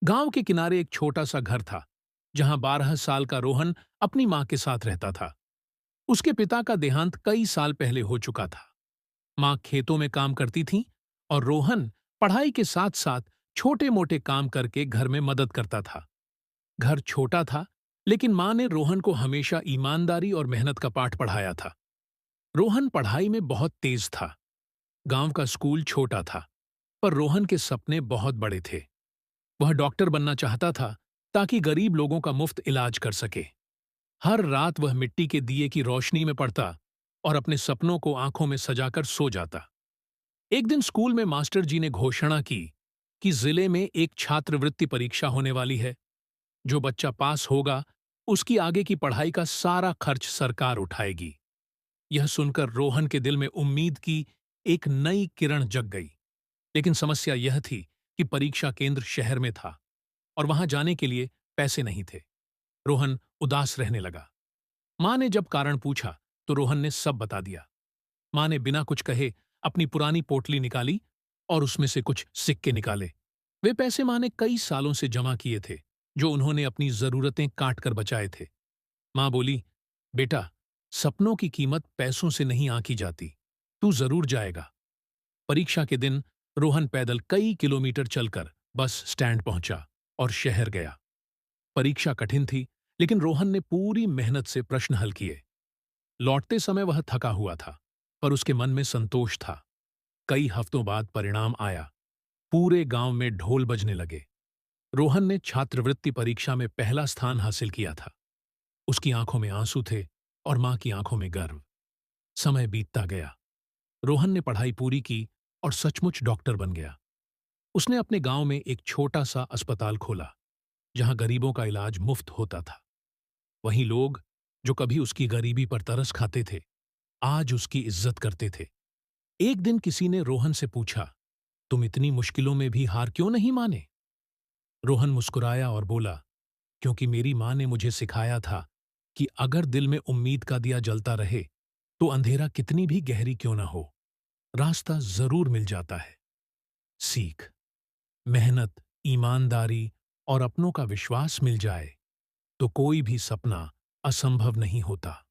गांव के किनारे एक छोटा सा घर था जहां 12 साल का रोहन अपनी मां के साथ रहता था। उसके पिता का देहांत कई साल पहले हो चुका था। मां खेतों में काम करती थी और रोहन पढ़ाई के साथ साथ छोटे मोटे काम करके घर में मदद करता था। घर छोटा था, लेकिन मां ने रोहन को हमेशा ईमानदारी और मेहनत का पाठ पढ़ाया था। रोहन पढ़ाई में बहुत तेज था। गांव का स्कूल छोटा था, पर रोहन के सपने बहुत बड़े थे। वह डॉक्टर बनना चाहता था ताकि गरीब लोगों का मुफ्त इलाज कर सके। हर रात वह मिट्टी के दिए की रोशनी में पढ़ता और अपने सपनों को आंखों में सजाकर सो जाता। एक दिन स्कूल में मास्टर जी ने घोषणा की कि जिले में एक छात्रवृत्ति परीक्षा होने वाली है। जो बच्चा पास होगा, उसकी आगे की पढ़ाई का सारा खर्च सरकार उठाएगी। यह सुनकर रोहन के दिल में उम्मीद की एक नई किरण जग गई। लेकिन समस्या यह थी कि परीक्षा केंद्र शहर में था और वहां जाने के लिए पैसे नहीं थे। रोहन उदास रहने लगा। मां ने जब कारण पूछा तो रोहन ने सब बता दिया। मां ने बिना कुछ कहे अपनी पुरानी पोटली निकाली और उसमें से कुछ सिक्के निकाले। वे पैसे मां ने कई सालों से जमा किए थे, जो उन्होंने अपनी जरूरतें काट कर बचाए थे। मां बोली, बेटा, सपनों की कीमत पैसों से नहीं आंकी जाती। तू जरूर जाएगा। परीक्षा के दिन रोहन पैदल कई किलोमीटर चलकर बस स्टैंड पहुंचा और शहर गया। परीक्षा कठिन थी, लेकिन रोहन ने पूरी मेहनत से प्रश्न हल किए। लौटते समय वह थका हुआ था, पर उसके मन में संतोष था। कई हफ्तों बाद परिणाम आया। पूरे गांव में ढोल बजने लगे। रोहन ने छात्रवृत्ति परीक्षा में पहला स्थान हासिल किया था। उसकी आंखों में आंसू थे और मां की आंखों में गर्व। समय बीतता गया। रोहन ने पढ़ाई पूरी की और सचमुच डॉक्टर बन गया। उसने अपने गांव में एक छोटा सा अस्पताल खोला, जहां गरीबों का इलाज मुफ्त होता था। वहीं लोग, जो कभी उसकी गरीबी पर तरस खाते थे, आज उसकी इज्जत करते थे। एक दिन किसी ने रोहन से पूछा, तुम इतनी मुश्किलों में भी हार क्यों नहीं माने? रोहन मुस्कुराया और बोला, क्योंकि मेरी मां ने मुझे सिखाया था कि अगर दिल में उम्मीद का दिया जलता रहे, तो अंधेरा कितनी भी गहरी क्यों ना हो, रास्ता जरूर मिल जाता है। सीख: मेहनत, ईमानदारी और अपनों का विश्वास मिल जाए तो कोई भी सपना असंभव नहीं होता।